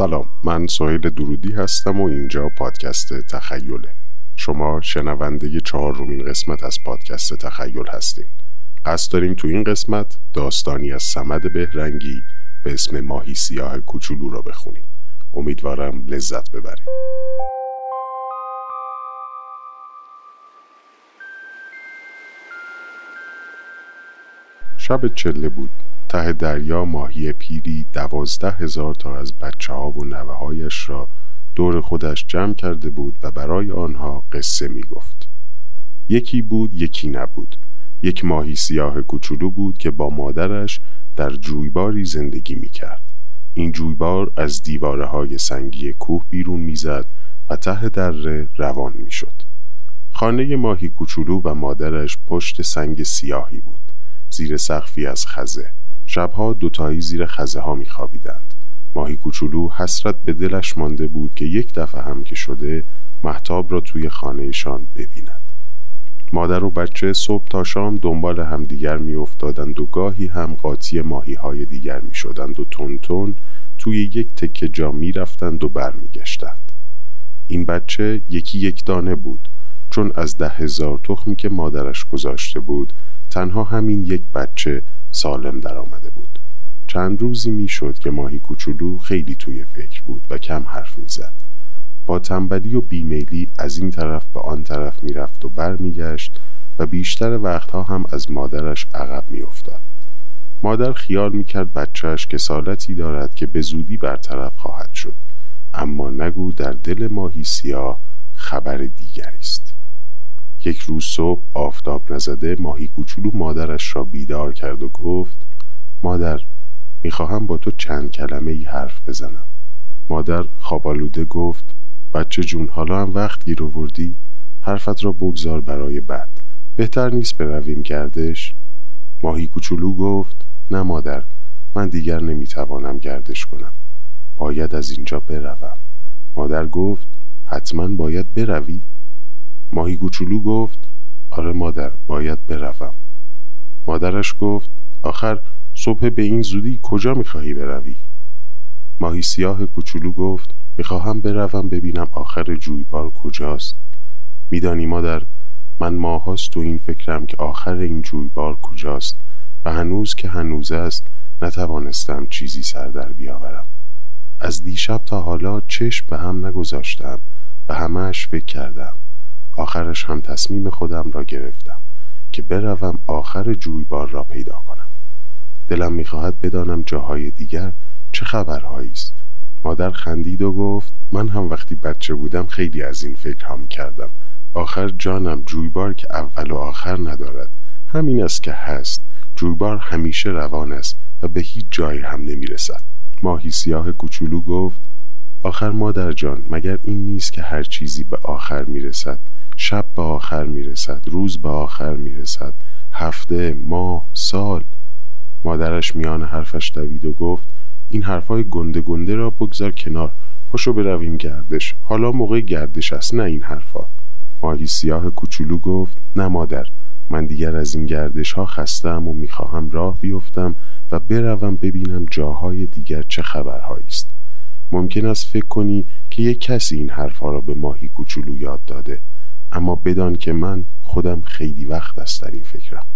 سلام، من سهیل درودی هستم و اینجا پادکست تخیله. شما شنونده 4مین قسمت از پادکست تخیل هستین. قصد داریم تو این قسمت داستانی از صمد بهرنگی به اسم ماهی سیاه کوچولو را بخونیم. امیدوارم لذت ببریم. شب چله بود. ته دریا ماهی پیری 12,000 تا از بچه ها و نوه هایش را دور خودش جمع کرده بود و برای آنها قصه می گفت. یکی بود یکی نبود. یک ماهی سیاه کوچولو بود که با مادرش در جویباری زندگی می کرد. این جویبار از دیواره های سنگی کوه بیرون می زد و ته دره روان می شد. خانه ماهی کوچولو و مادرش پشت سنگ سیاهی بود، زیر سقفی از خزه. شبها دوتایی زیر خزه ها می خوابیدند. ماهی کوچولو حسرت به دلش مانده بود که یک دفعه هم که شده مهتاب را توی خانهشان ببیند. مادر و بچه صبح تا شام دنبال همدیگر می افتادند و گاهی هم قاطی ماهی های دیگر می شدند و تون توی یک تکه جا می رفتند و بر می گشتند. این بچه یکی یک دانه بود، چون از 10,000 تخمی که مادرش گذاشته بود تنها همین یک بچه سالم در آمده بود. چند روزی می شد که ماهی کوچولو خیلی توی فکر بود و کم حرف می زد. با تنبلی و بیمیلی از این طرف به آن طرف می رفت و بر می گشت و بیشتر وقتها هم از مادرش عقب می افتاد. مادر خیال می کرد بچهش کسالتی دارد که به زودی برطرف خواهد شد، اما نگو در دل ماهی سیاه خبر دیگری است. یک روز صبح آفتاب نزده ماهی کوچولو مادرش را بیدار کرد و گفت: مادر، میخواهم با تو چند کلمه ای حرف بزنم. مادر خوابالوده گفت: بچه جون، حالا هم وقت گیر آوردی؟ حرفت را بگذار برای بعد. بهتر نیست برویم گردش؟ ماهی کوچولو گفت: نه مادر، من دیگر نمیتوانم گردش کنم. باید از اینجا بروم. مادر گفت: حتما باید بروی؟ ماهی کوچولو گفت: آره مادر، باید بروم. مادرش گفت: آخر صبح به این زودی کجا میخواهی بروی؟ ماهی سیاه کوچولو گفت: میخواهم بروم ببینم آخر جویبار کجاست. میدانی مادر، من ماهاست تو این فکرم که آخر این جویبار کجاست و هنوز که هنوز است نتوانستم چیزی سر در بیاورم. از دیشب تا حالا چشم به هم نگذاشتم و همه‌اش فکر کردم. آخرش هم تصمیم خودم را گرفتم که بروم آخر جویبار را پیدا کنم. دلم میخواهد بدانم جاهای دیگر چه خبرهایی است. مادر خندید و گفت: من هم وقتی بچه بودم خیلی از این فکر هم کردم. آخر جانم، جویبار که اول و آخر ندارد. همین است که هست. جویبار همیشه روان است و به هیچ جایی هم نمیرسد. ماهی سیاه کوچولو گفت: آخر مادر جان، مگر این نیست که هر چیزی به آخر میرسد؟ شب به آخر میرسد، روز به آخر میرسد، هفته، ماه، سال. مادرش میان حرفش دوید و گفت: این حرفای گنده را بگذار کنار، پاشو برویم گردش. حالا موقع گردش است، نه این حرفا. ماهی سیاه کوچولو گفت: نه مادر، من دیگر از این گردش ها خسته‌ام و میخواهم راه بیفتم و بروم ببینم جاهای دیگر چه خبرهایی است. ممکن است فکر کنی که یک کسی این حرفها را به ماهی کوچولو یاد داده، اما بدان که من خودم خیلی وقت است در این فکرم.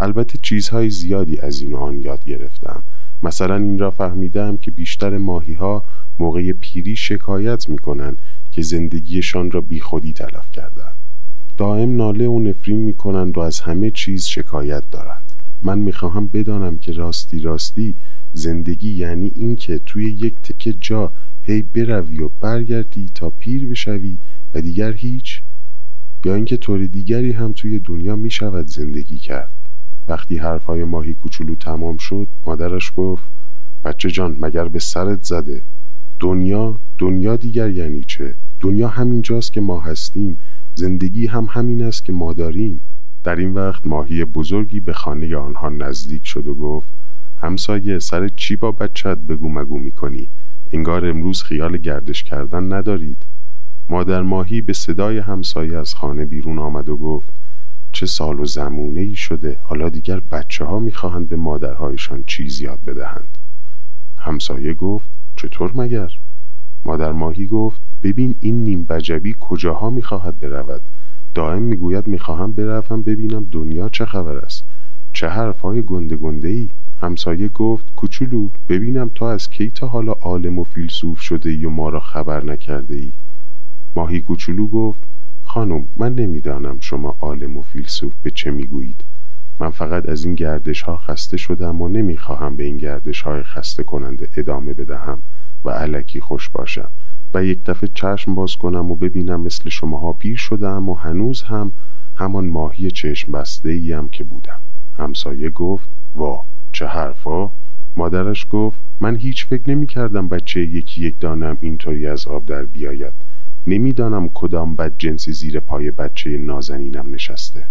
البته چیزهای زیادی از این و آن یاد گرفتم. مثلا این را فهمیدم که بیشتر ماهی‌ها موقع پیری شکایت می‌کنند که زندگیشان را بیخودی تلف کردند. دائم ناله و نفرین می‌کنند و از همه چیز شکایت دارند. من می‌خواهم بدانم که راستی زندگی یعنی این که توی یک تکه جا هی بروی و برگردی تا پیر بشوی و دیگر هیچ، یا اینکه طور دیگری هم توی دنیا می شود زندگی کرد. وقتی حرفهای ماهی کوچولو تمام شد مادرش گفت: بچه جان، مگر به سرت زده؟ دنیا دیگر یعنی چه؟ دنیا همین جاست که ما هستیم. زندگی هم همین است که ما داریم. در این وقت ماهی بزرگی به خانه آنها نزدیک شد و گفت: همسایه، سر چی با بچت بگو مگو می کنی؟ انگار امروز خیال گردش کردن ندارید. مادر ماهی به صدای همسایه از خانه بیرون آمد و گفت: چه سال و زمونه ای شده، حالا دیگر بچه ها می خواهند به مادرهایشان چیز یاد بدهند. همسایه گفت: چطور مگر؟ مادر ماهی گفت ببین این نیم وجبی کجاها میخواهد برود. دائم میگوید میخواهم بروم ببینم دنیا چه خبر است. چه حرفهای گنده گنده ای. همسایه گفت کوچولو ببینم تو از کی تا حالا عالم و فیلسوف شده ای و ما را خبر نکرده ای. ماهی کوچولو گفت خانم من نمیدانم شما عالم و فیلسوف به چه میگویید. من فقط از این گردش ها خسته شدم و نمیخواهم به این گردش های خسته کننده ادامه بدهم و الکی خوش باشم و یک دفعه چشم باز کنم و ببینم مثل شماها پیر شدم و هنوز هم همان ماهی چشم بسته ایم که بودم. همسایه گفت وا چه حرفا. مادرش گفت من هیچ فکر نمی کردم بچه یکی یک دانم اینطوری از آب در بیاید. نمیدانم کدام بد جنسی زیر پای بچه نازنینم نشسته.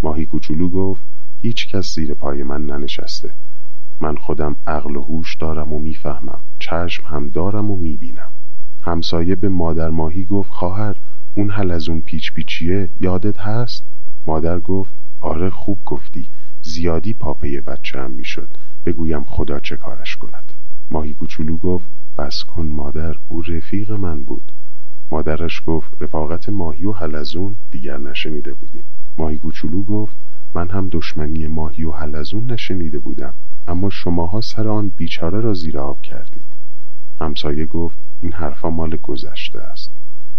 ماهی کوچولو گفت هیچ کس زیر پای من ننشسته. من خودم عقل و هوش دارم و میفهمم. چشم هم دارم و میبینم. همسایه به مادر ماهی گفت خواهر اون حلزون پیچ پیچیه یادت هست؟ مادر گفت آره خوب گفتی. زیادی پاپه بچه هم میشد. بگویم خدا چه کارش کند. ماهی کوچولو گفت بس کن مادر او رفیق من بود. مادرش گفت رفاقت ماهی و حلزون دیگر نشنیده بودیم. ماهی کوچولو گفت من هم دشمنی ماهی و حلزون نشنیده بودم اما شماها سر آن بیچاره را زیر آب کردید. همسایه گفت این حرفا مال گذشته است.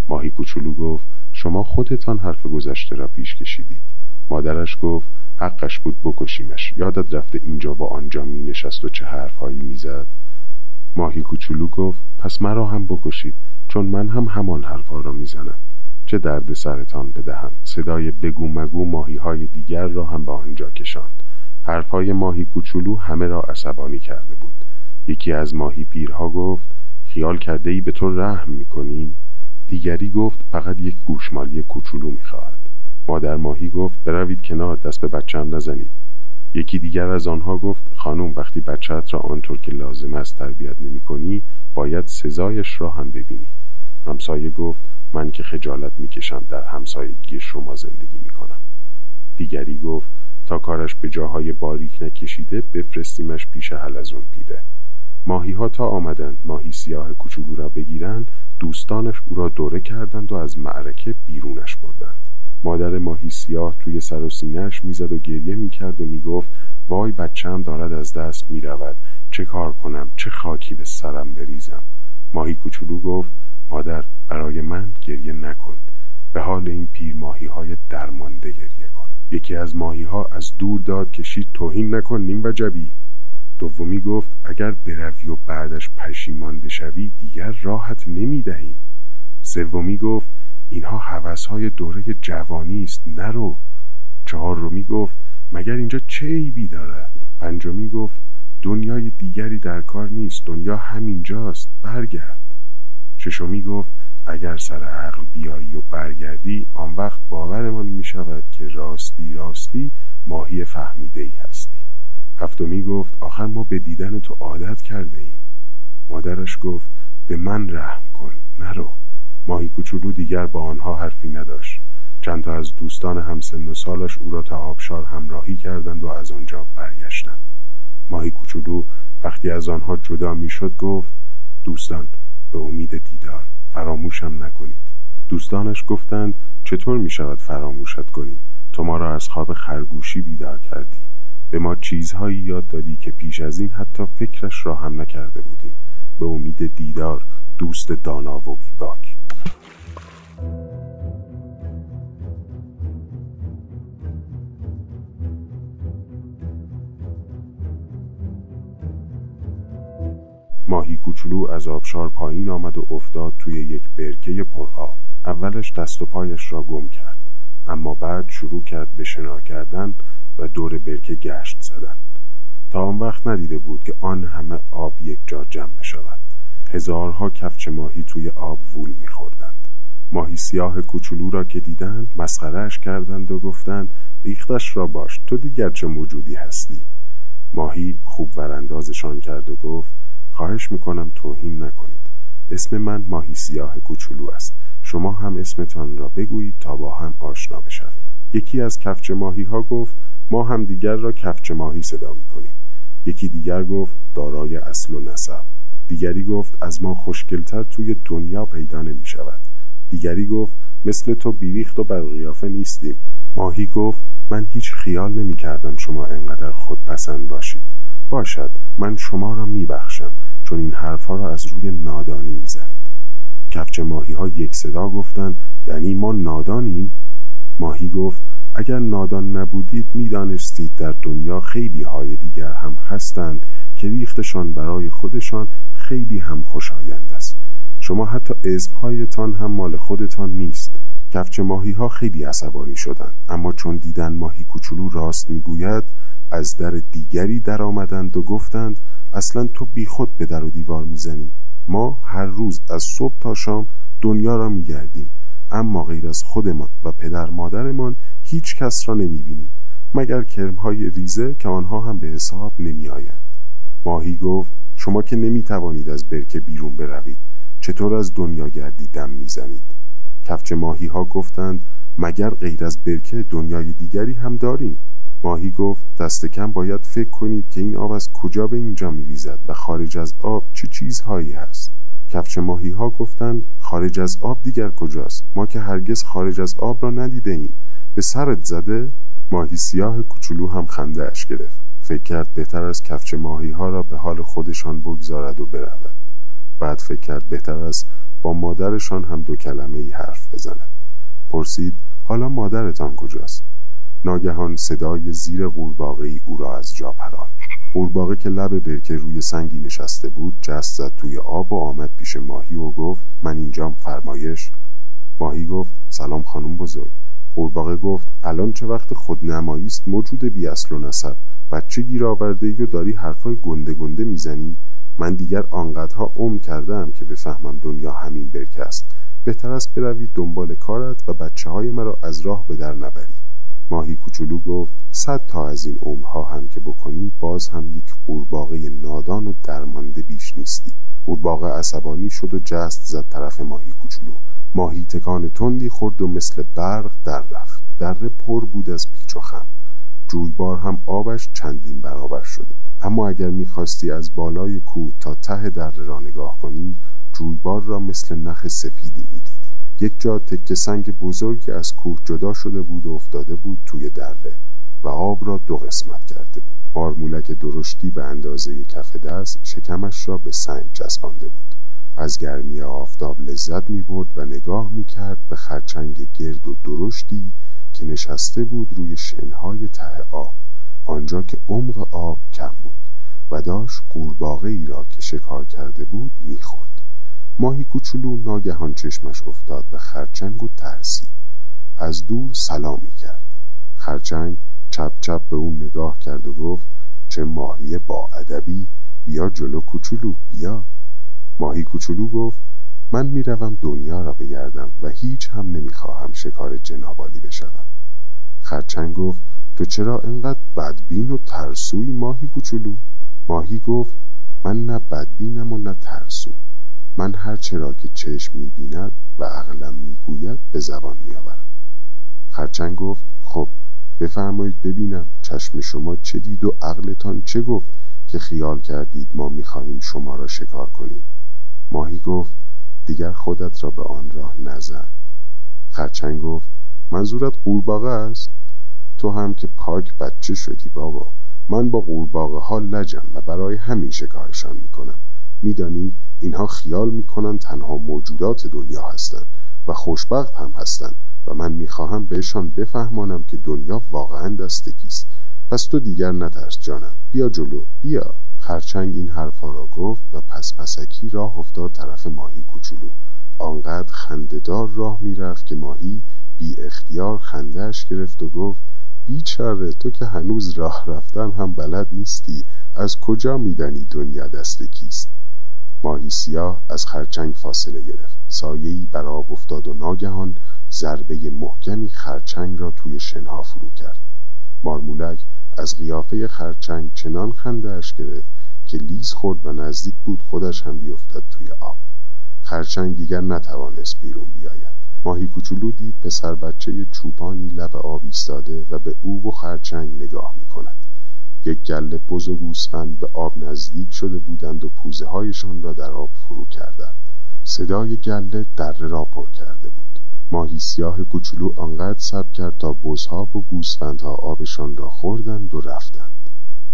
ماهی کوچولو گفت شما خودتان حرف گذشته را پیش کشیدید. مادرش گفت حقش بود بکشیمش. یادت رفته اینجا و آنجا می نشست و چه حرفهایی می زد؟ ماهی کوچولو گفت پس مرا هم بکشید چون من هم همان حرفها را می زنم. چه درد سرتان بدهم. صدای بگو مگو ماهی های دیگر را هم به آنجا کشاند. حرفهای ماهی کوچولو همه را عصبانی کرده بود. یکی از ماهی پیرها گفت خیال کرده ای به تو رحم می کنیم؟ دیگری گفت فقط یک گوشمالی کوچولو می خواهد. مادر ماهی گفت بروید کنار دست به بچه‌ام نزنید. یکی دیگر از آنها گفت خانم وقتی بچه‌ات را آنطور که لازم است تربیت نمی کنی باید سزایش را هم ببینی. همسایه گفت من که خجالت می کشم در همسایگی شما زندگی می کنم. دیگری گفت تا کارش به جاهای باریک نکشیده بفرستیمش پیش حلزون پیره. ماهی ها تا آمدند ماهی سیاه کوچولو را بگیرند دوستانش او را دوره کردند و از معرکه بیرونش بردند. مادر ماهی سیاه توی سر و سینه‌اش میزد و گریه میکرد و میگفت وای بچه‌م دارد از دست میرود. چه کار کنم؟ چه خاکی به سرم بریزم؟ ماهی کوچولو گفت مادر برای من گریه نکن. به حال این پیر ماهی های درمانده گریه کن. یکی از ماهی ها از دور داد کشید توهین نکن نیم وجبی. دومی گفت اگر بروی و بعدش پشیمان بشوی دیگر راحت نمیدهیم. سومی گفت اینها هوس‌های دوره جوانی است نرو. چهارمی گفت مگر اینجا چه عیبی دارد؟ پنجمی گفت دنیای دیگری در کار نیست. دنیا همینجاست. برگرد. ششمی گفت اگر سر عقل بیایی و برگردی آن وقت باورمان می شود که راستی راستی ماهی فهمیده‌ای هستی. هفتمی گفت آخر ما به دیدن تو عادت کرده ایم. مادرش گفت به من رحم کن نرو. ماهی کوچولو دیگر با آنها حرفی نداشت. چند تا از دوستان همسن و سالش او را تا آبشار همراهی کردند و از آنجا برگشتند. ماهی کوچولو وقتی از آنها جدا می شد گفت دوستان به امید دیدار فراموشم نکنید. دوستانش گفتند چطور می شود فراموشت کنیم؟ تو ما را از خواب خرگوشی بیدار کردی. به ما چیزهایی یاد دادی که پیش از این حتی فکرش را هم نکرده بودیم. به امید دیدار دوست دانا و بیباک. ماهی کوچولو از آبشار پایین آمد و افتاد توی یک برکه پرآب. اولش دست و پایش را گم کرد اما بعد شروع کرد به شنا کردن و دور برکه گشت زدن. تا آن وقت ندیده بود که آن همه آب یک جا جمع بشود. هزارها کفچ ماهی توی آب وول می‌خوردند. ماهی سیاه کوچولو را که دیدند مسخره‌اش کردند و گفتند ریختش را باش تو دیگر چه موجودی هستی. ماهی خوب وراندازشان کرد و گفت خواهش میکنم توهین نکنید. اسم من ماهی سیاه کوچولو است. شما هم اسمتان را بگویید تا با هم آشنا بشویم. یکی از کفچ ماهی ها گفت ما هم دیگر را کفچ ماهی صدا میکنیم. یکی دیگر گفت دارای اصل و نسب. دیگری گفت از ما خوشگلتر توی دنیا پیدا نمی شود. دیگری گفت مثل تو بیریخت و بدقیافه نیستیم. ماهی گفت من هیچ خیال نمی کردم شما انقدر خودپسند باشید. باشد، من شما را می بخشم، چون این حرفها را از روی نادانی می زنید. کفچ ماهی ها یک صدا گفتند یعنی ما نادانیم؟ ماهی گفت اگر نادان نبودید می دانستید در دنیا خیلی های دیگر هم هستند که ریختشان برای خودشان خیلی هم خوشایند است. شما حتی اسمهایتان هم مال خودتان نیست. کفچ ماهی ها خیلی عصبانی شدند، اما چون دیدن ماهی کوچولو راست میگوید از در دیگری در آمدند و گفتند اصلا تو بی خود به در و دیوار میزنی. ما هر روز از صبح تا شام دنیا را میگردیم، اما غیر از خودمان و پدر مادرمان هیچ کس را نمیبینیم مگر کرمهای ریزه که آنها هم به حساب نمیآیند. ماهی گفت شما که نمیتوانید از برکه بیرون بروید، چطور از دنیا گردی دم میزنید؟ کفچ ماهی ها گفتند مگر غیر از برکه دنیای دیگری هم داریم؟ ماهی گفت دست کم باید فکر کنید که این آب از کجا به اینجا میریزد و خارج از آب چه چیزهایی هست. کفچ ماهی ها گفتند خارج از آب دیگر کجاست؟ ما که هرگز خارج از آب را ندیده ایم. به سرت زده؟ ماهی سیاه کوچولو هم خنده اش گرفت. فکر کرد بهتر از کفچ ماهی ها را به حال خودشان بگذارد و برود. بعد فکر کرد بهتر است با مادرشان هم دو کلمه ای حرف بزند. پرسید حالا مادرتان کجاست؟ ناگهان صدای زیر قورباغه‌ای او را از جا پراند. قورباغه که لب برکه روی سنگی نشسته بود جست زد توی آب و آمد پیش ماهی و گفت من اینجام، فرمایش؟ ماهی گفت سلام خانم بزرگ. قورباغه گفت الان چه وقت خودنمایی است موجود بی اصل و نسب؟ بچه گیر آورده‌ای و داری حرفای گنده گنده میزنی؟ من دیگر آنقدرها عمر کردم که بفهمم دنیا همین برکه است. بهتر است بروی دنبال کارت و بچه‌های مرا از راه به در نبری. ماهی کوچولو گفت 100 تا از این عمرها هم که بکنی باز هم یک قورباغه نادان و درمانده بیش نیستی. قورباغه عصبانی شد و جست زد طرف ماهی کوچولو. ماهی تکان تندی خورد و مثل برق در رفت. دره پر بود از پیچ و خم. جویبار هم آبش چندین برابر شده بود. اما اگر می‌خواستی از بالای کوه تا ته دره را نگاه کنی، جویبار را مثل نخ سفیدی می‌دیدی. یک جا تکه سنگ بزرگی از کوه جدا شده بود و افتاده بود توی دره و آب را 2 قسمت کرده بود. مارمولک درشتی به اندازه کف دست شکمش را به سنگ چسبانده بود. از گرمی آفتاب لذت می‌برد و نگاه می‌کرد به خرچنگ گرد و درشتی که نشسته بود روی شنهای ته آب، آنجا که عمق آب کم بود و داشت قورباغه‌ای را که شکار کرده بود می‌خورد. ماهی کوچولو ناگهان چشمش افتاد به خرچنگ و ترسید. از دور سلامی کرد. خرچنگ چپ چپ به اون نگاه کرد و گفت چه ماهی با ادبی، بیا جلو کوچولو بیا. ماهی کوچولو گفت من میروم دنیا را بگردم و هیچ هم نمیخواهم شکار جنابالی بشوم. خرچنگ گفت تو چرا انقدر بدبین و ترسوی ماهی کوچولو؟ ماهی گفت من نه بدبینم و نه ترسو. من هر چرا که چشم میبیند و عقلم میگوید به زبان میآورم. خرچنگ گفت خب بفرمایید ببینم چشم شما چه دید و عقلتان چه گفت که خیال کردید ما میخواهیم شما را شکار کنیم؟ ماهی گفت دیگر خودت را به آن راه نزن. خرچنگ گفت منظورت قورباغه است؟ تو هم که پاک بچه شدی بابا. من با قورباغه ها لجم و برای همین شکارشان میکنم. میدانی اینها خیال میکنن تنها موجودات دنیا هستند و خوشبخت هم هستند و من میخواهم بهشان بفهمانم که دنیا واقعا دست کیست. پس تو دیگر نترس جانم، بیا جلو بیا. خرچنگ این حرفا را گفت و پسکی راه افتاد طرف ماهی کوچولو. آنقدر خنده‌دار راه میرفت که ماهی بی اختیار خنده‌اش گرفت و گفت بیچاره تو که هنوز راه رفتن هم بلد نیستی، از کجا میدانی دنیا دست کیست؟ ماهی سیاه از خرچنگ فاصله گرفت. سایه‌ای بر آب افتاد و ناگهان ضربه محکمی خرچنگ را توی شنها فرو کرد. مارمولک از قیافه خرچنگ چنان خنده‌اش گرفت که لیز خورد و نزدیک بود خودش هم بیفتد توی آب. خرچنگ دیگر نتوانست بیرون بیاید. ماهی کوچولو دید پسر بچه چوپانی لب آب ایستاده و به او و خرچنگ نگاه می‌کند. یک گله بز و گوسفند به آب نزدیک شده بودند و پوزه هایشان را در آب فرو کردند. صدای گله دره را پر کرده بود. ماهی سیاه کوچولو آنقدر صبر کرد تا بزها و گوسفندها آبشان را خوردند و رفتند.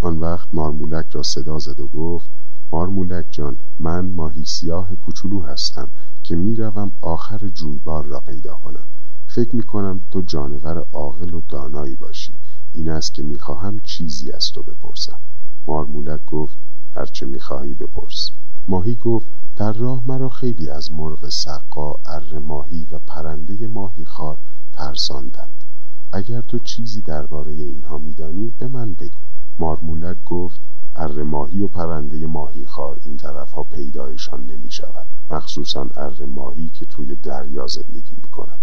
آن وقت مارمولک را صدا زد و گفت: مارمولک جان، من ماهی سیاه کوچولو هستم که میروم آخر جویبار را پیدا کنم. فکر میکنم تو جانور عاقل و دانایی باشی. این است که میخواهم چیزی از تو بپرسم. مارمولک گفت: هرچه میخواهی بپرس. ماهی گفت: در راه مرا خیلی از مرغ سقا، اره ماهی و پرنده ماهی خار ترساندند. اگر تو چیزی درباره اینها میدانی به من بگو. مارمولک گفت: اره ماهی و پرنده ماهی خار این طرفها پیدایشان نمی شود، مخصوصا اره ماهی که توی دریا زندگی می کند.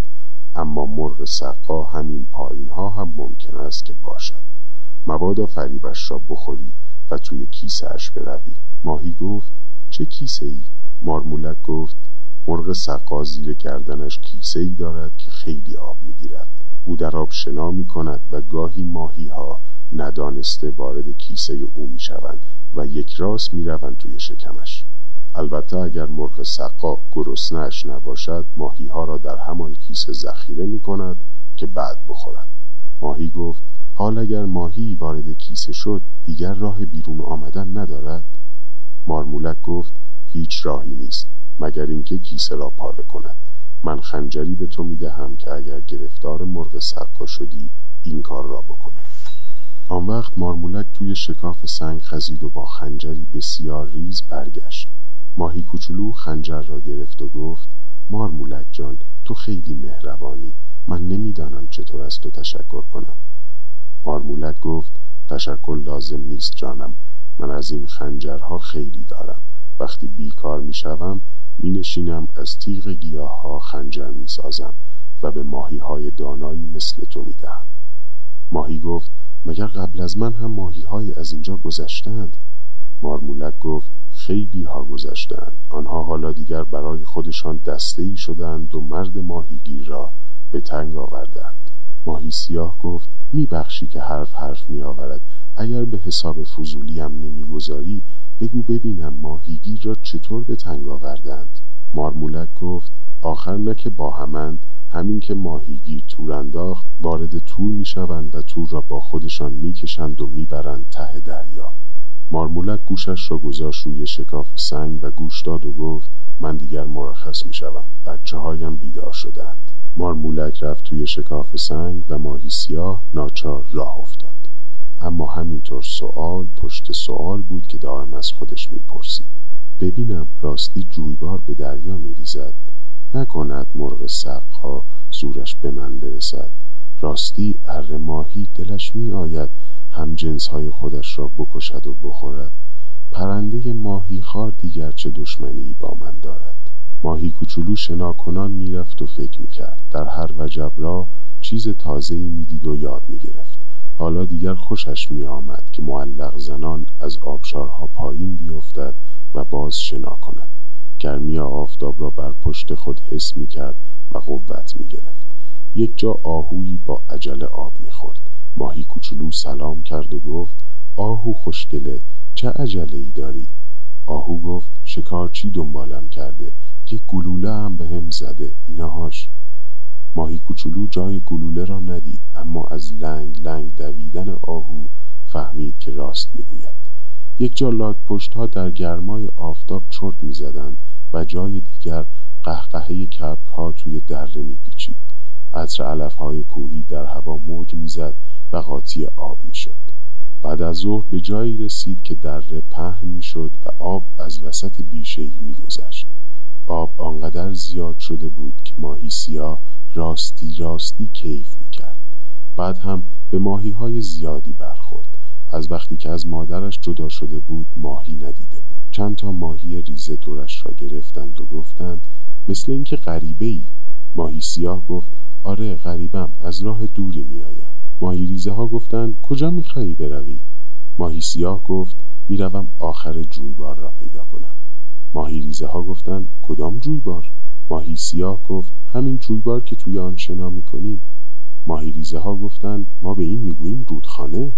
اما مرغ سقا همین پایین ها هم ممکن است که باشد. مبادا فریبش را بخوری و توی کیسه اش بروی. ماهی گفت: چه کیسه ای؟ مارمولک گفت: مرغ سقا زیر گردنش کیسه ای دارد که خیلی آب می گیرد. او در آب شنا می کند و گاهی ماهی ها ندانسته وارد کیسه او می شوند و یک راست می روند توی شکمش. البته اگر مرغ سقا گرسنه‌اش نباشد، ماهی ها را در همان کیسه ذخیره می کند که بعد بخورد. ماهی گفت: حال اگر ماهی وارد کیسه شد دیگر راه بیرون آمدن ندارد؟ مارمولک گفت: هیچ راهی نیست مگر اینکه کیسه را پاره کند. من خنجری به تو می دهم که اگر گرفتار مرغ سقا شدی این کار را بکنی. آن وقت مارمولک توی شکاف سنگ خزید و با خنجری بسیار ریز برگشت. ماهی کوچولو خنجر را گرفت و گفت: مارمولک جان، تو خیلی مهربانی. من نمیدانم چطور از تو تشکر کنم. مارمولک گفت: تشکر لازم نیست جانم. من از این خنجرها خیلی دارم. وقتی بیکار میشوم مینشینم از تیغ گیاه ها خنجر میسازم و به ماهی های دانایی مثل تو میدهم. ماهی گفت: مگر قبل از من هم ماهی های از اینجا گذشتند؟ مارمولک گفت: خیلی ها گذشتند. آنها حالا دیگر برای خودشان دسته‌ای شدند و مرد ماهیگیر را به تنگ آوردند. ماهی سیاه گفت: میبخشی که حرف می آورد. اگر به حساب فضولیم نمیگذاری بگو ببینم ماهیگیر را چطور به تنگ آوردند. مارمولک گفت: آخر نه که با همند. همین که ماهیگیر تور انداخت وارد تور میشوند و تور را با خودشان میکشند و میبرند ته دریا. مارمولک گوشش را گذاشت روی شکاف سنگ و گوش داد و گفت: من دیگر مرخص میشوم. بچه هایم بیدار شدند. مارمولک رفت توی شکاف سنگ و ماهی سیاه ناچار راه افتاد. اما همینطور سوال پشت سوال بود که دائم از خودش میپرسید: ببینم راستی جویبار به دریا میریزد؟ نکند مرغ سقا زورش به من برسد؟ راستی اره ماهی دلش می آید هم جنسهای خودش را بکشد و بخورد؟ پرنده ماهی خار دیگر چه دشمنی با من دارد؟ ماهی کوچولو شنا کنان می رفت و فکر می کرد. در هر وجب را چیز تازه‌ای می دید و یاد می گرفت. حالا دیگر خوشش می آمد که معلق زنان از آبشارها پایین بیفتد و باز شنا کند. گرمی آفتاب را بر پشت خود حس می کرد و قوت می گرفت. یک جا آهویی با عجله آب می خورد. ماهی کوچولو سلام کرد و گفت: آهو خوشگله، چه عجله‌ای داری؟ آهو گفت: شکارچی دنبالم کرده، یک گلوله هم به هم زده، اینهاش. ماهی کوچولو جای گلوله را ندید، اما از لنگ لنگ دویدن آهو فهمید که راست می گوید. یک جا لاک پشت ها در گرمای آفتاب چرت می زدند و جای دیگر قهقهه کبک ها توی دره می پیچید. عطر علف های کوهی در هوا موج می زد و قاطی آب می شد. بعد از ظهر به جایی رسید که دره پهن می شد و آب از وسط بیشه‌ای می گذشت. آب آنقدر زیاد شده بود که ماهی سیاه راستی کیف می کرد. بعد هم به ماهی های زیادی برخورد. از وقتی که از مادرش جدا شده بود ماهی ندیده بود. چند تا ماهی ریزه دورش را گرفتند و گفتند: مثل اینکه غریبه‌ای. ماهی سیاه گفت: آره غریبم، از راه دوری می آیم. ماهی ریزه ها گفتند: کجا می خواهی بروی؟ ماهی سیاه گفت: می روم آخر جویبار را پیدا کنم. ماهی ریزه ها گفتند: کدام جویبار؟ ماهی سیاه گفت: همین جویبار که توی آن شنا می کنیم. ماهی ریزه ها گفتند: ما به این می گوییم رودخانه.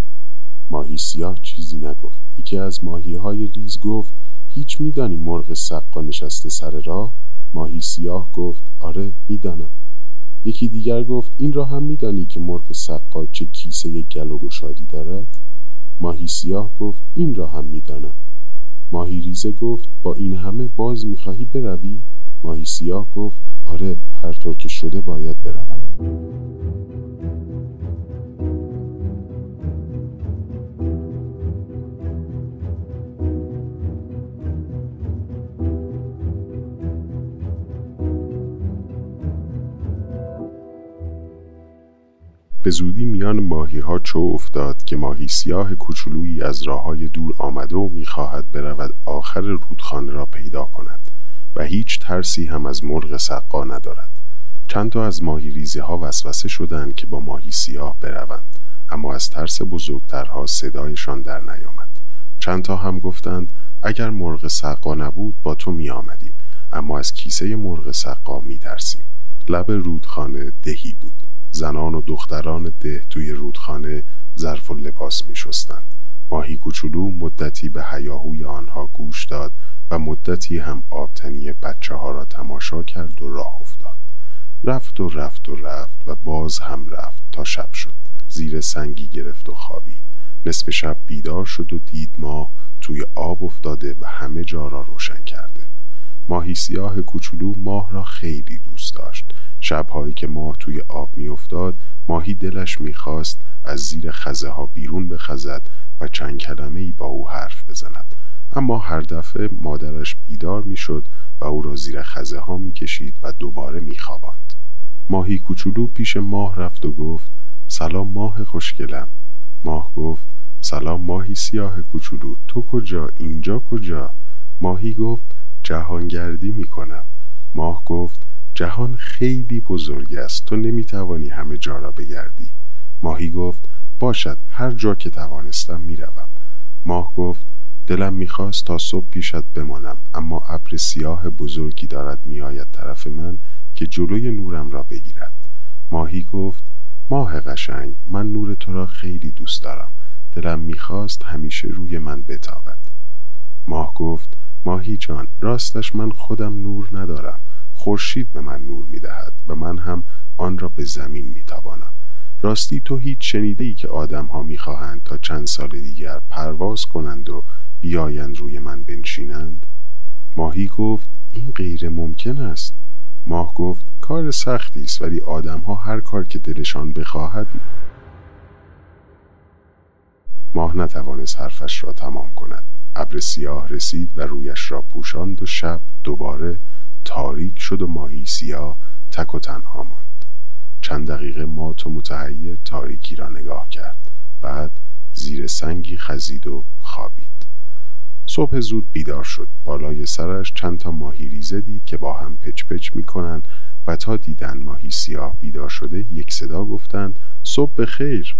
ماهی سیاه چیزی نگفت. یکی از ماهی‌های ریز گفت هیچ میدانی مرغ سقا نشسته سر راه؟ ماهی سیاه گفت آره میدانم. یکی دیگر گفت این را هم میدانی که مرغ سقا چه کیسه گل و گشادی دارد؟ ماهی سیاه گفت این را هم میدانم. ماهی ریزه گفت با این همه باز میخواهی بروی؟ ماهی سیاه گفت آره، هر طور که شده باید بروم. به زودی میان ماهی ها چو افتاد که ماهی سیاه کوچولویی از راههای دور آمده و میخواهد برود آخر رودخانه را پیدا کند و هیچ ترسی هم از مرغ سقا ندارد. چند تا از ماهی ریزه ها وسوسه شدند که با ماهی سیاه بروند، اما از ترس بزرگترها صدایشان در نیامد. چند تا هم گفتند اگر مرغ سقا نبود با تو می آمدیم، اما از کیسه مرغ سقا می ترسیم. لب رودخانه دهی بود. زنان و دختران ده توی رودخانه ظرف و لباس می شستند. ماهی کوچولو مدتی به هیاهوی آنها گوش داد و مدتی هم آبتنی بچه ها را تماشا کرد و راه افتاد. رفت و رفت و رفت و باز هم رفت تا شب شد. زیر سنگی گرفت و خوابید. نصف شب بیدار شد و دید ماه توی آب افتاده و همه جا را روشن کرده. ماهی سیاه کوچولو ماه را خیلی دوست داشت. شبهایی که ماه توی آب می افتاد، ماهی دلش می خواست از زیر خزه ها بیرون بخزد و چند کلمه‌ای با او حرف بزند، اما هر دفعه مادرش بیدار می شد و او را زیر خزه ها می کشید و دوباره می خواباند. ماهی کوچولو پیش ماه رفت و گفت سلام ماه خوشگلم. ماه گفت سلام ماهی سیاه کوچولو، تو کجا؟ اینجا کجا؟ ماهی گفت جهانگردی می کنم. ماه گفت جهان خیلی بزرگ است، تو نمی توانی همه جا را بگردی. ماهی گفت باشد، هر جا که توانستم می روم. ماه گفت دلم می خواست تا صبح پیشت بمانم، اما ابر سیاه بزرگی دارد می آید طرف من که جلوی نورم را بگیرد. ماهی گفت ماه قشنگ، من نور تو را خیلی دوست دارم، دلم می خواست همیشه روی من بتابد. ماه گفت ماهی جان، راستش من خودم نور ندارم، خورشید به من نور می دهد و من هم آن را به زمین می تابانم. راستی تو هیچ شنیده ای که آدم ها می خواهند تا چند سال دیگر پرواز کنند و بیایند روی من بنشینند؟ ماهی گفت این غیر ممکن است. ماه گفت کار سختی است، ولی آدم ها هر کار که دلشان بخواهد. ماه نتوانست حرفش را تمام کند. ابر سیاه رسید و رویش را پوشاند و شب دوباره تاریک شد و ماهی سیاه تک و تنها ماند. چند دقیقه مات و متحیر تاریکی را نگاه کرد، بعد زیر سنگی خزید و خوابید. صبح زود بیدار شد. بالای سرش چند تا ماهی ریزه دید که با هم پچ پچ می کنن و تا دیدن ماهی سیاه بیدار شده یک صدا گفتند صبح بخیر.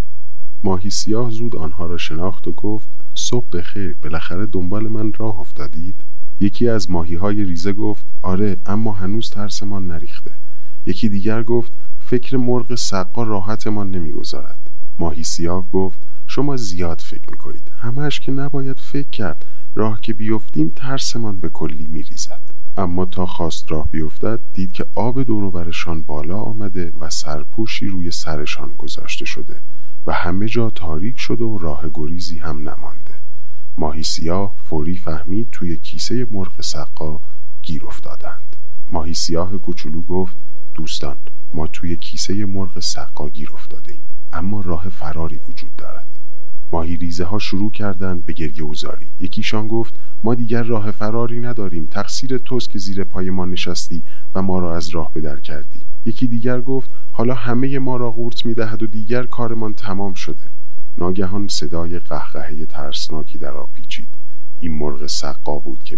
ماهی سیاه زود آنها را شناخت و گفت صبح بخیر، بالاخره دنبال من راه افتادید؟ یکی از ماهی‌های ریزه گفت آره، اما هنوز ترسمان نریخته. یکی دیگر گفت فکر مرغ سقا راحتمان نمیگذارد. ماهی سیاه گفت شما زیاد فکر میکنید، همه‌اش که نباید فکر کرد، راه که بیفتیم ترسمان به کلی میریزد. اما تا خواست راه بیفتد دید که آب دور و برشان بالا آمده و سرپوشی روی سرشان گذاشته شده و همه جا تاریک شده و راه گریزی هم نمانده. ماهی سیاه فوری فهمید توی کیسه مرغ سقا گیر افتادند. ماهی سیاه کوچولو گفت دوستان، ما توی کیسه مرغ سقا گیر افتادیم، اما راه فراری وجود دارد. ماهی ریزه ها شروع کردند به گریه و زاری. یکیشان گفت ما دیگر راه فراری نداریم، تقصیر توست که زیر پای ما نشستی و ما را از راه به در کردی. یکی دیگر گفت حالا همه ما را قورت می‌دهد و دیگر کارمان تمام شده. ناگهان صدای قهقهه ترسناکی در آب پیچید. این مرغ سقا بود که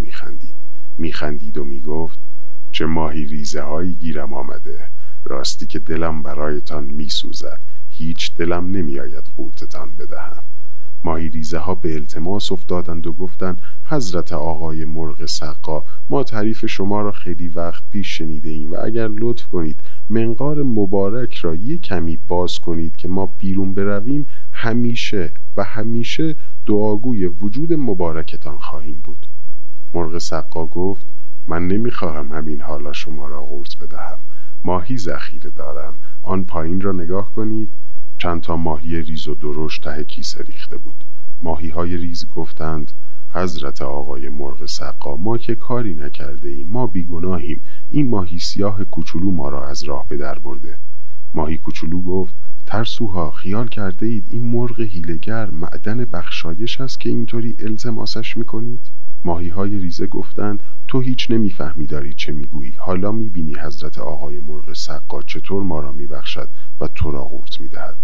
میخندید و میگفت چه ماهی ریزه هایی گیرم آمده، راستی که دلم برایتان میسوزد، هیچ دلم نمیآید قورتتان بدهم. ماهی ریزه ها به التماس افتادند و گفتند حضرت آقای مرغ سقا، ما تعریف شما را خیلی وقت پیش شنیده ایم و اگر لطف کنید منقار مبارک را یک کمی باز کنید که ما بیرون برویم، همیشه و همیشه دعاگوی وجود مبارکتان خواهیم بود. مرغ سقا گفت من نمیخواهم همین حالا شما را قورت بدهم. ماهی ذخیره دارم. آن پایین را نگاه کنید. چند تا ماهی ریز و درشت ته کیسه ریخته بود. ماهی های ریز گفتند حضرت آقای مرغ سقا، ما که کاری نکرده ایم، ما بیگناهیم. این ماهی سیاه کوچولو ما را از راه به در برده. ماهی کوچولو گفت ترسوها، خیال کرده اید این مرغ هیله‌گر معدن بخشایش است که اینطوری التماسش میکنید؟ ماهی های ریزه گفتند تو هیچ نمیفهمی داری چه میگویی. حالا میبینی حضرت آقای مرغ سقا چطور ما را میبخشد و تو را قورت میدهد.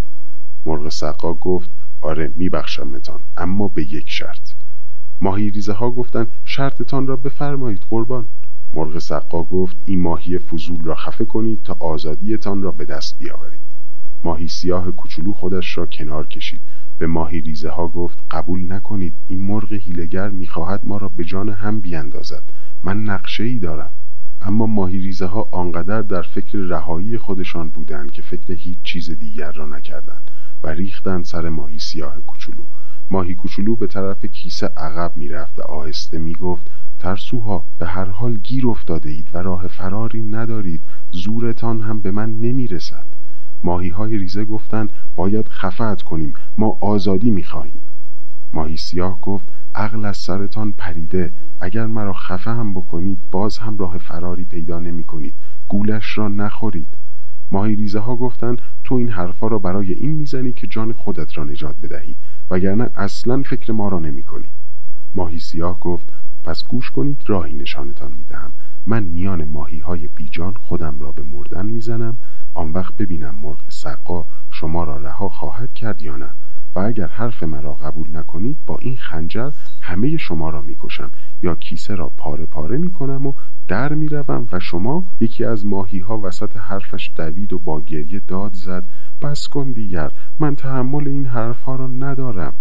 مرغ سقا گفت آره میبخشمتان، اما به یک شرط. ماهی ریزه ها گفتند شرطتان را بفرمایید قربان. مرغ سقا گفت این ماهی فضول را خفه کنید تا آزادیتان را به دست بیاورید. ماهی سیاه کوچولو خودش را کنار کشید. به ماهی ریزه ها گفت قبول نکنید، این مرغ هیله‌گر میخواهد ما را به جان هم بیاندازد. من نقشه ای دارم. اما ماهی ریزه ها آنقدر در فکر رهایی خودشان بودند که فکر هیچ چیز دیگر را نکردند و ریختند سر ماهی سیاه کوچولو. ماهی کوچولو به طرف کیسه عقب میرفت و آهسته میگفت ترسوها، به هر حال گیر افتاده اید و راه فراری ندارید. زورتان هم به من نمیرسد. ماهی های ریزه گفتند باید خفت کنیم، ما آزادی میخواهیم. ماهی سیاه گفت عقل از سرتان پریده. اگر مرا خفه هم بکنید باز هم راه فراری پیدا نمی کنید. گولش را نخورید. ماهی ریزه ها گفتند تو این حرفا را برای این میزنی که جان خودت را نجات بدهی، وگرنه اصلا فکر ما را نمی کنی. ماهی سیاه گفت پس گوش کنید، راهی نشانتان میدهم. من میان ماهی های بیجان خودم را به مردن میزنم. آن وقت ببینم مرغ سقا شما را رها خواهد کرد یا نه، و اگر حرف مرا قبول نکنید با این خنجر همه شما را میکشم یا کیسه را پاره پاره میکنم و در میروم. و شما یکی از ماهی ها وسط حرفش دوید و با گریه داد زد بس کن دیگر، من تحمل این حرف ها را ندارم.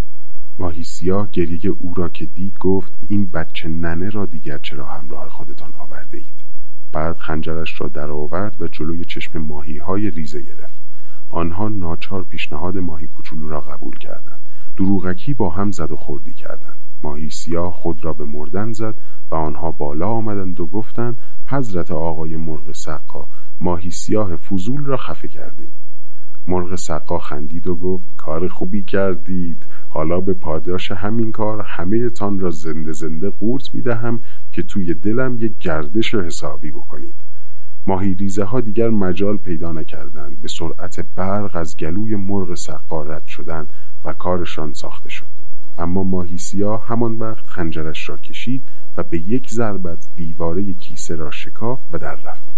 ماهی سیاه گریه او را که دید گفت این بچه ننه را دیگر چرا همراه خودتان آورده اید؟ بعد خنجرش را در آورد و جلوی چشم ماهی های ریزه گرفت. آنها ناچار پیشنهاد ماهی کوچولو را قبول کردند. دروغکی با هم زد و خوردی کردند. ماهی سیاه خود را به مردن زد و آنها بالا آمدند و گفتند حضرت آقای مرغ سقا، ماهی سیاه فضول را خفه کردیم. مرغ سقا خندید و گفت کار خوبی کردید. حالا به پاداش همین کار همه تان را زنده زنده قورت میدهم که توی دلم یک گردش حسابی بکنید. ماهی ریزه ها دیگر مجال پیدا نکردند. به سرعت برق از گلوی مرغ سقا رد شدند و کارشان ساخته شد. اما ماهی سیاه همان وقت خنجرش را کشید و به یک ضربت دیواره کیسه را شکافت و در رفت.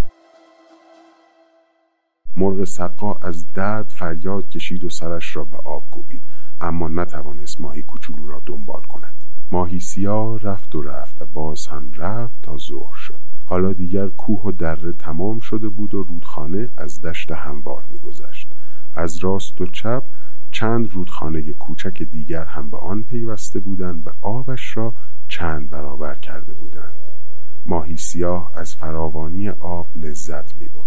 مرغ سقا از درد فریاد کشید و سرش را به آب کوبید، اما نتوانست ماهی کوچولو را دنبال کند. ماهی سیاه رفت و رفت و باز هم رفت تا ظهر شد. حالا دیگر کوه و دره تمام شده بود و رودخانه از دشت هموار می‌گذشت. از راست و چپ چند رودخانه کوچک دیگر هم به آن پیوسته بودند و آبش را چند برابر کرده بودند. ماهی سیاه از فراوانی آب لذت می‌برد.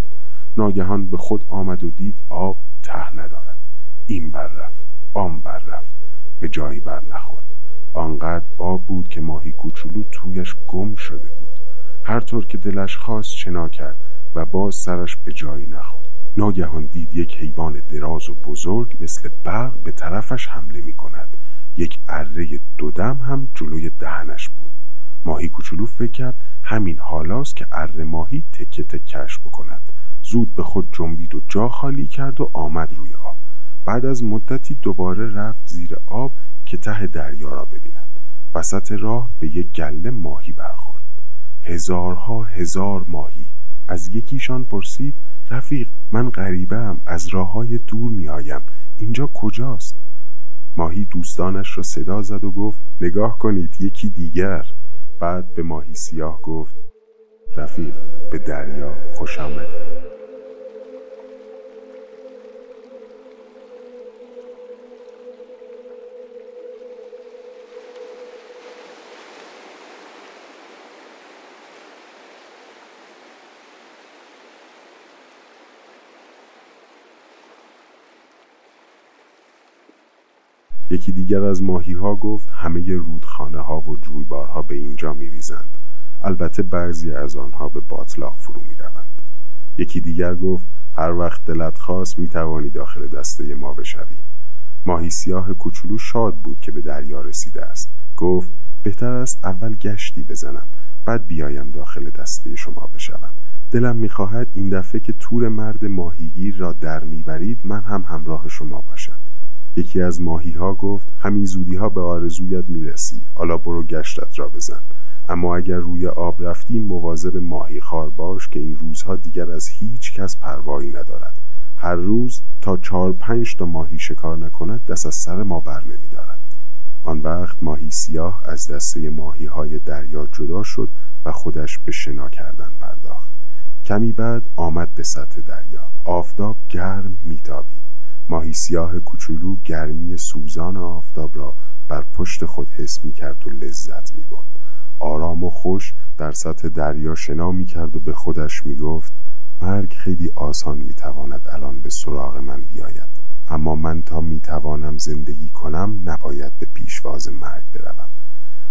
ناگهان به خود آمد و دید آب ته ندارد. این بر رفت، آن بر رفت، به جایی بر نخورد. آنقدر آب بود که ماهی کوچولو تویش گم شده بود. هر طور که دلش خواست شنا کرد و باز سرش به جایی نخورد. ناگهان دید یک حیوان دراز و بزرگ مثل برق به طرفش حمله می کند. یک اره دودم هم جلوی دهنش بود. ماهی کوچولو فکر کرد همین حالاست که اره ماهی تکه تکش بکند. زود به خود جنبید و جا خالی کرد و آمد روی آب. بعد از مدتی دوباره رفت زیر آب که ته دریا را ببیند. وسط راه به یک گله ماهی برخورد. هزارها هزار ماهی. از یکیشان پرسید رفیق، من غریبه‌ام، از راههای دور میآیم، اینجا کجاست؟ ماهی دوستانش را صدا زد و گفت نگاه کنید، یکی دیگر. بعد به ماهی سیاه گفت رفیق، به دریا خوش آمدید. یکی دیگر از ماهی‌ها گفت همه رودخانه‌ها و جویبارها به اینجا می‌ریزند. البته بعضی از آنها به باتلاق فرو می‌روند. یکی دیگر گفت هر وقت دلت خواست می‌توانی داخل دسته ما بشوی. ماهی سیاه کوچولو شاد بود که به دریا رسیده است. گفت بهتر است اول گشتی بزنم، بعد بیایم داخل دسته شما بشوم. دلم می‌خواهد این دفعه که تور مرد ماهیگیر را در میبرید من هم همراه شما باشم. یکی از ماهی‌ها گفت همین زودی‌ها به آرزویت میرسی، حالا برو گشتت را بزن. اما اگر روی آب رفتی مواظب ماهیخوار باش که این روزها دیگر از هیچ کس پروایی ندارد. هر روز تا 4-5 تا ماهی شکار نکند دست از سر ما بر نمی‌دارد. آن وقت ماهی سیاه از دسته ماهی‌های دریا جدا شد و خودش به شنا کردن پرداخت. کمی بعد آمد به سطح دریا. آفتاب گرم میتابید. ماهی سیاه کوچولو گرمی سوزان آفتاب را بر پشت خود حس می‌کرد و لذت می‌برد. آرام و خوش در سطح دریا شنا می‌کرد و به خودش می‌گفت مرگ خیلی آسان می‌تواند الان به سراغ من بیاید، اما من تا می‌توانم زندگی کنم نباید به پیشواز مرگ بروم.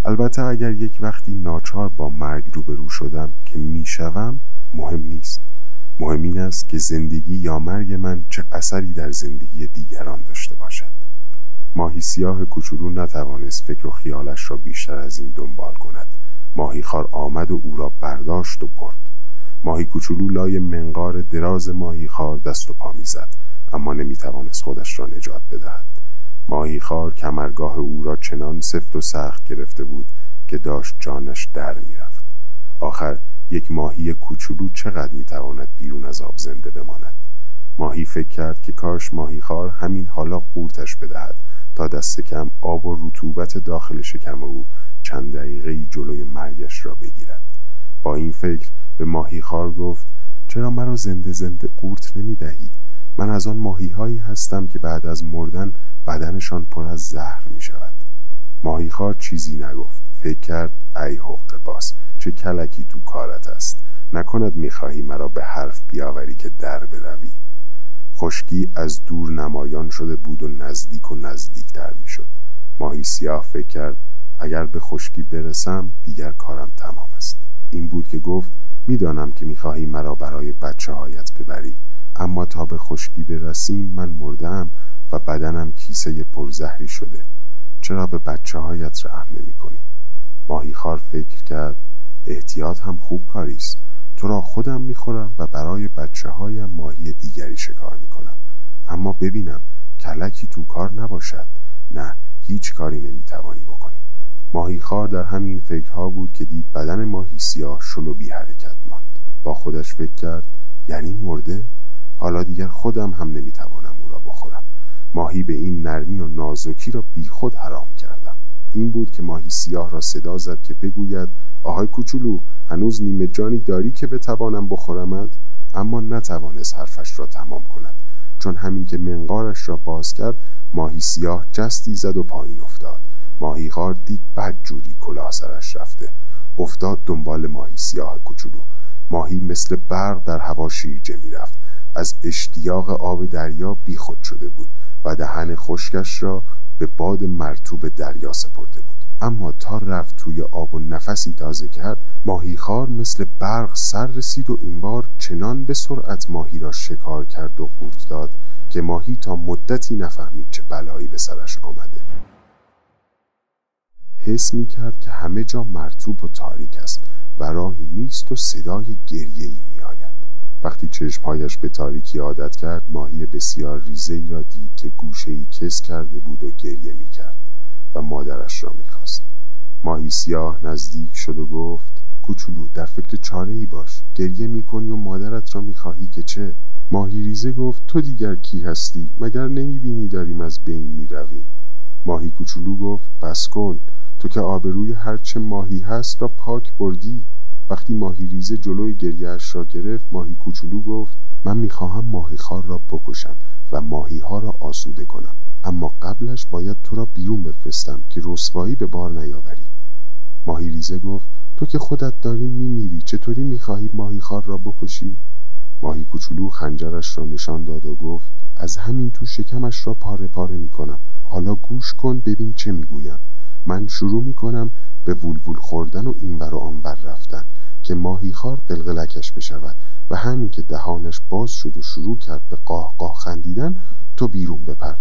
البته اگر یک وقتی ناچار با مرگ روبرو شدم که میشوم مهم نیست. مهم این است که زندگی یا مرگ من چه اثری در زندگی دیگران داشته باشد. ماهی سیاه کوچولو نتوانست فکر و خیالش را بیشتر از این دنبال کند. ماهیخوار آمد و او را برداشت و برد. ماهی کوچولو لای منقار دراز ماهیخوار دست و پا می‌زد، اما نمی‌توانست خودش را نجات بدهد. ماهیخوار کمرگاه او را چنان سفت و سخت گرفته بود که داشت جانش در می‌رفت. آخر یک ماهی کوچولو چقدر می‌تواند بیرون از آب زنده بماند؟ ماهی فکر کرد که کاش ماهیخوار همین حالا قورتش بدهد تا دست کم آب و رطوبت داخل شکم او چند دقیقه‌ای جلوی مرگش را بگیرد. با این فکر به ماهیخوار گفت چرا مرا زنده زنده قورت نمی‌دهی؟ من از آن ماهی‌هایی هستم که بعد از مردن بدنشان پر از زهر می‌شود. ماهیخوار چیزی نگفت. فکر کرد ای حق باز، چه کلکی تو کارت است. نکند می‌خواهی مرا به حرف بیاوری که در بروی. خشکی از دور نمایان شده بود و نزدیکتر می‌شد. ماهی سیاه فکر کرد اگر به خشکی برسم دیگر کارم تمام است. این بود که گفت می‌دانم که می‌خواهی مرا برای بچه‌هایت ببری، اما تا به خشکی برسیم من مردم و بدنم کیسه پرزهری شده. چرا به بچه‌هایت رحم نمی‌کنی؟ ماهیخوار فکر کرد احتیاط هم خوب کاریست. تو را خودم می‌خورم و برای بچه‌هایم ماهی دیگری شکار می‌کنم. اما ببینم کلکی تو کار نباشد. نه، هیچ کاری نمی‌توانی بکنی. ماهیخوار در همین فکرها بود که دید بدن ماهی سیاه شل و بی حرکت ماند. با خودش فکر کرد یعنی مرده؟ حالا دیگر خودم هم نمی‌توانم او را بخورم. ماهی به این نرمی و نازکی را بی خود حرام کردم. این بود که ماهی سیاه را صدا زد که بگوید آهای کوچولو، هنوز نیمه جانی داری که بتوانم بخورمت؟ اما نتوانست حرفش را تمام کند، چون همین که منقارش را باز کرد ماهی سیاه جستی زد و پایین افتاد. ماهیخوار دید بدجوری کلاه سرش رفته. افتاد دنبال ماهی سیاه کوچولو. ماهی مثل برق در هوا شیرجه می‌رفت. از اشتیاق آب دریا بیخود شده بود و دهن خشکش را به باد مرطوب دریا سپرده بود. اما تا رفت توی آب و نفسی تازه کرد، ماهیخوار مثل برق سر رسید و این بار چنان به سرعت ماهی را شکار کرد و قورت داد که ماهی تا مدتی نفهمید چه بلایی به سرش آمده. حس می کرد که همه جا مرطوب و تاریک است و راهی نیست و صدای گریه‌ای می آید. وقتی چشمهایش به تاریکی عادت کرد، ماهی بسیار ریزه‌ای را دید که گوشه‌ای کس کرده بود و گریه می کرد و مادرش را می خواست. ماهی سیاه نزدیک شد و گفت کوچولو، در فکر چاره‌ای باش. گریه می کنی و مادرت را می خواهی که چه؟ ماهی ریزه گفت تو دیگر کی هستی؟ مگر نمی بینی داریم از بین می رویم؟ ماهی کوچولو گفت بس کن، تو که آبروی هرچه ماهی هست را پاک بردی. وقتی ماهی ریزه جلوی گریه‌اش را گرفت، ماهی کوچولو گفت من میخواهم ماهیخوار را بکشم و ماهی‌ها را آسوده کنم، اما قبلش باید تو را بیرون بفرستم که رسوایی به بار نیاوری. ماهی ریزه گفت تو که خودت داری میمیری، چطوری میخواهی ماهیخوار را بکشی؟ ماهی کوچولو خنجرش را نشان داد و گفت از همین تو شکمش را پاره پاره میکنم. حالا گوش کن ببین چه میگویم. من شروع میکنم به وولوول خوردن و اینور و آنور رفتن که ماهیخوار قلقلکش بشود و همین که دهانش باز شد و شروع کرد به قاه قاه خندیدن تو بیرون بپر.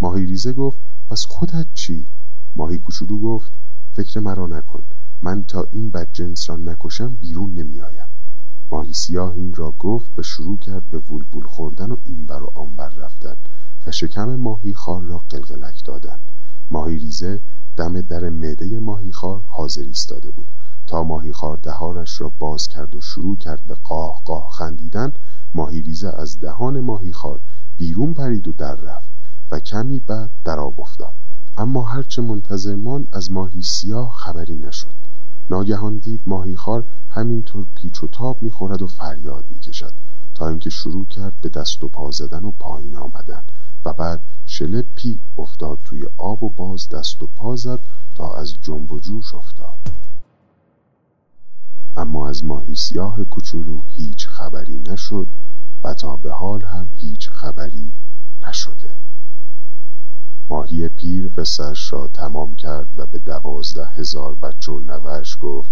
ماهی ریزه گفت پس خودت چی؟ ماهی کوچولو گفت فکر مرا نکن، من تا این بدجنس را نکشم بیرون نمیآیم. ماهی سیاه این را گفت و شروع کرد به وولوول خوردن و اینور و آنور رفتن و شکم ماهیخوار را قلقلک دادن. ماهی ریزه دم در معده ماهیخوار حاضر ایستاده بود. تا ماهیخوار دهانش را باز کرد و شروع کرد به قاه قاه خندیدن، ماهی ریزه از دهان ماهیخوار بیرون پرید و در رفت و کمی بعد در آب افتاد. اما هرچه منتظر ماند از ماهی سیاه خبری نشد. ناگهان دید ماهیخوار همینطور پیچ و تاب میخورد و فریاد میکشد تا اینکه شروع کرد به دست و پا زدن و پایین آمدن و بعد شلپی افتاد توی آب و باز دست و پا زد تا از جنب و جوش افتاد. اما از ماهی سیاه کوچولو هیچ خبری نشد و تا به حال هم هیچ خبری نشده. ماهی پیر قصه‌اش را تمام کرد و به 12,000 بچه و نوه‌اش گفت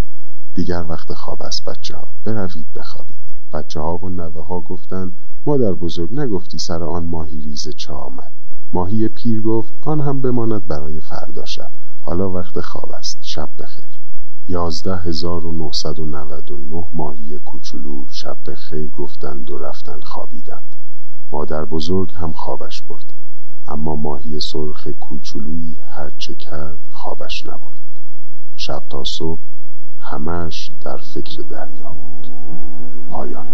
دیگر وقت خواب است بچه ها، بروید بخوابید. بچه ها و نوه ها گفتند مادر بزرگ نگفتی سر آن ماهی ریزه چه آمد؟ ماهی پیر گفت آن هم بماند برای فردا شب، حالا وقت خواب است، شب بخیر. 11,999 ماهی کوچولو شب بخیر گفتند و رفتن خوابیدند. مادر بزرگ هم خوابش برد، اما ماهی سرخ کوچولویی هرچه کرد خوابش نبرد. شب تا صبح همش در فکر دریا بود. پایان.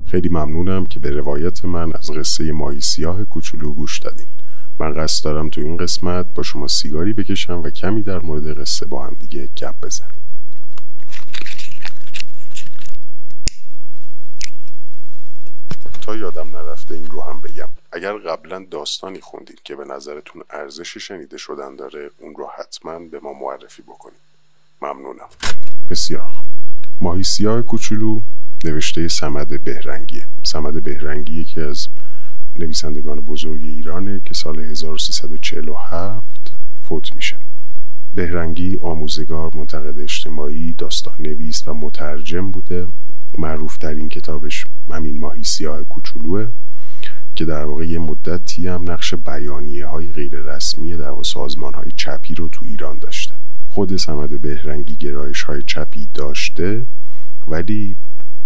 خیلی ممنونم که به روایت من از قصه ماهی سیاه کوچولو گوش دادین. من قصد دارم تو این قسمت با شما سیگاری بکشم و کمی در مورد قصه با هم دیگه گپ بزنیم. تا یادم نرفته این رو هم بگم، اگر قبلا داستانی خوندید که به نظرتون ارزش شنیده شدن داره، اون رو حتما به ما معرفی بکنید. ممنونم. بسیار خوب. ماهی سیاه کوچولو نوشته صمد بهرنگیه. صمد بهرنگی یکی از نویسندگان بزرگ ایرانه که سال 1347 فوت میشه. بهرنگی آموزگار، منتقد اجتماعی، داستان نویس و مترجم بوده. معروف ترین کتابش همین ماهی سیاه کوچولوه که در واقع یه مدتی هم نقش بیانیه های غیر رسمی در واقع سازمان های چپی رو تو ایران داشته. خود صمد بهرنگی گرایش های چپی داشته ولی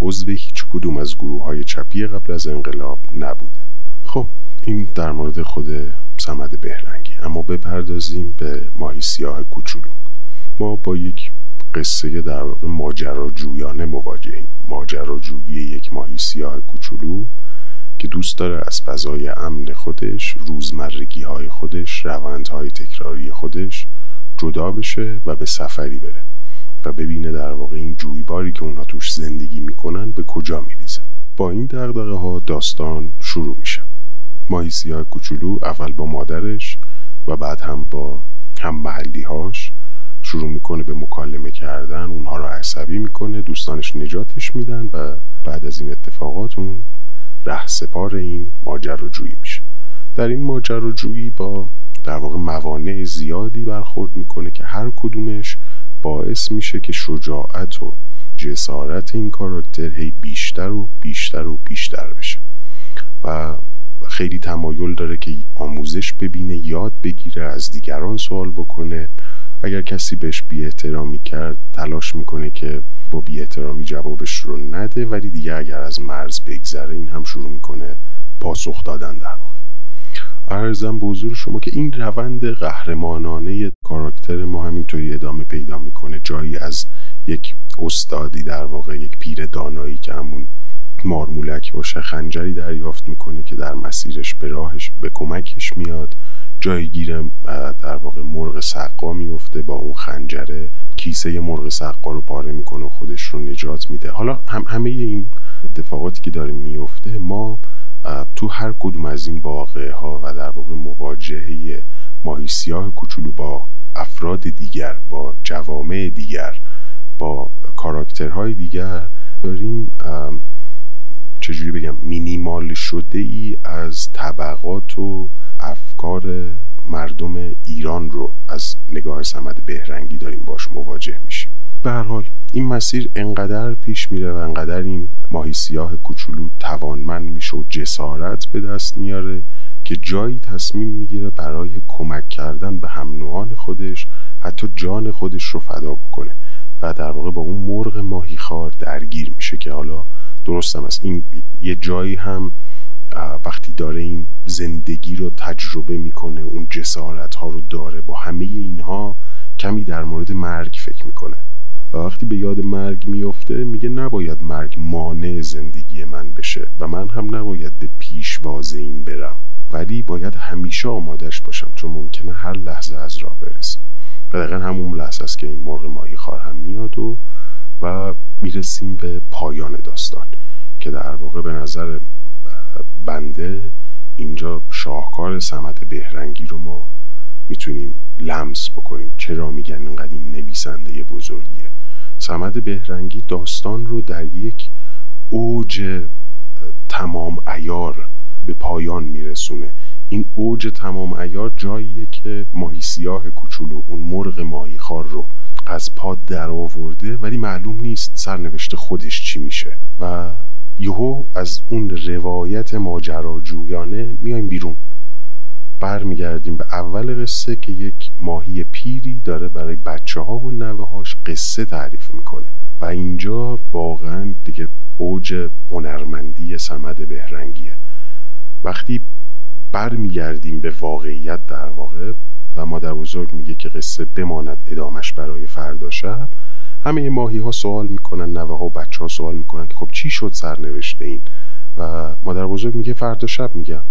عضو هیچ کدوم از گروه های چپی قبل از انقلاب نبوده. خب این در مورد خود صمد بهرنگی. اما بپردازیم به ماهی سیاه کوچولو. ما با یک قصه در واقع ماجراجویانه مواجهیم. ماجراجویی یک ماهی سیاه کوچولو که دوست داره از فضای امن خودش، روزمرگی های خودش، روندهای تکراری خودش جدا بشه و به سفری بره و ببینه در واقع این جویباری که اونها توش زندگی میکنن به کجا میریزه. با این دغدغه ها داستان شروع میشه. ماهی سیاه کوچولو اول با مادرش و بعد هم با هم محلی هاش شروع میکنه به مکالمه کردن. اونها رو عصبی میکنه، دوستانش نجاتش میدن و بعد از این اتفاقات اون رهسپار این ماجراجویی میشه. در این ماجراجویی با در واقع موانع زیادی برخورد میکنه که هر کدومش باعث میشه که شجاعت و جسارت این کاراکتر هی بیشتر و بیشتر و بیشتر بشه و خیلی تمایل داره که آموزش ببینه، یاد بگیره، از دیگران سوال بکنه. اگر کسی بهش بی احترامی کرد تلاش میکنه که با بی احترامی جوابش رو نده، ولی دیگه اگر از مرز بگذره این هم شروع میکنه پاسخ دادن. در واقع عرضم به حضور شما که این روند قهرمانانه کاراکتر ما همینطوری ادامه پیدا میکنه. جایی از یک استادی در واقع یک پیر دانایی که همون مارمولک باشه خنجری دریافت میکنه که در مسیرش به راهش به کمکش میاد. جایی گیره در واقع مرغ سقا میفته، با اون خنجره کیسه مرغ سقا رو پاره میکنه و خودش رو نجات میده. حالا همه این اتفاقاتی که داره میفته ما تو هر کدوم از این واقعه ها و در واقع مواجهه ماهی سیاه کوچولو با افراد دیگر، با جوامع دیگر، با کاراکترهای دیگر داریم چجوری بگم مینیمال شده ای از طبقات و افکار مردم ایران رو از نگاه صمد بهرنگی داریم باش مواجه میشیم. به هر حال این مسیر انقدر پیش میره و انقدر این ماهی سیاه کوچولو توانمند میشه و جسارت به دست میاره که جایی تصمیم میگیره برای کمک کردن به هم نوعان خودش حتی جان خودش رو فدا بکنه و در واقع با اون مرغ ماهیخوار درگیر میشه که حالا درستم است این یه جایی هم وقتی داره این زندگی رو تجربه میکنه، اون جسارت ها رو داره، با همه اینها کمی در مورد مرگ فکر میکنه و وقتی به یاد مرگ میفته میگه نباید مرگ مانع زندگی من بشه و من هم نباید به پیشواز این برم، ولی باید همیشه آمادش باشم چون ممکنه هر لحظه از راه برسم. و دقیقا همون لحظه است که این مرغ ماهیخوار هم میاد و میرسیم به پایان داستان که در واقع به نظر بنده اینجا شاهکار صمد بهرنگی رو ما میتونیم لمس بکنیم. چرا میگن اینقدر این نویسنده بزرگیه؟ صمد بهرنگی داستان رو در یک اوج تمام عیار به پایان میرسونه. این اوج تمام عیار جاییه که ماهی سیاه کوچولو اون مرغ ماهیخوار رو از پا در آورده ولی معلوم نیست سرنوشت خودش چی میشه و یهو از اون روایت ماجراجویانه میایم بیرون، برمیگردیم به اول قصه که یک ماهی پیری داره برای بچه ها و نوه هاش قصه تعریف میکنه و اینجا واقعا دیگه اوج هنرمندی صمد بهرنگیه. وقتی برمیگردیم به واقعیت در واقع و مادر بزرگ میگه که قصه بماند ادامش برای فردا شب، همه ماهی ها سوال میکنن، نوه ها و بچه ها سوال میکنن که خب چی شد سرنوشت این؟ و مادر بزرگ میگه فردا شب میگم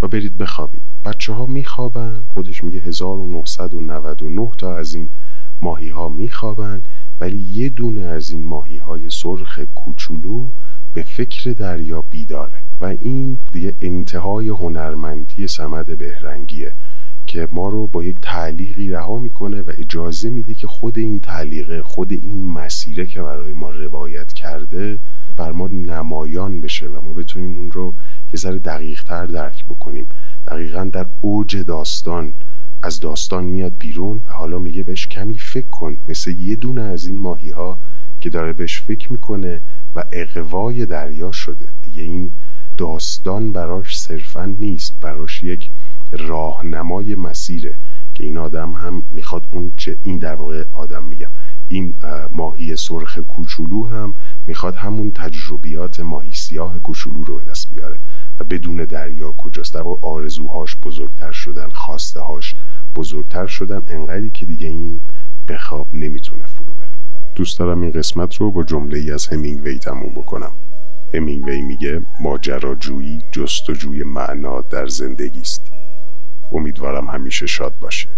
و برید بخوابید. بچه ها میخوابن، خودش میگه 1999 تا از این ماهی ها میخوابن ولی یه دونه از این ماهی های سرخ کوچولو به فکر دریا بیداره و این دیگه انتهای هنرمندی صمد بهرنگیه که ما رو با یک تعلیقی رها میکنه و اجازه میده که خود این تعلیقه، خود این مسیره که برای ما روایت کرده بر ما نمایان بشه و ما بتونیم اون رو یه ذره دقیق تر درک بکنیم. دقیقاً در اوج داستان از داستان میاد بیرون و حالا میگه بهش کمی فکر کن، مثل یه دونه از این ماهی ها که داره بهش فکر میکنه و اغوای دریا شده. دیگه این داستان براش صرفاً نیست، براش یک راهنمای مسیره که این آدم هم میخواد این در واقع آدم میگم این ماهی سرخ کوچولو هم میخواد همون تجربیات ماهی سیاه کوچولو رو به دست بیاره و بدون دریا کجاست. در واقع آرزوهاش بزرگتر شدن، خواسته هاش بزرگتر شدن، انقدری که دیگه این به خواب نمیتونه فرو بره. دوست دارم این قسمت رو با جمله‌ای از همینگوی تموم بکنم. همینگوی میگه ماجراجویی جستجوی معنا در زندگی است. امیدوارم همیشه شاد باشید.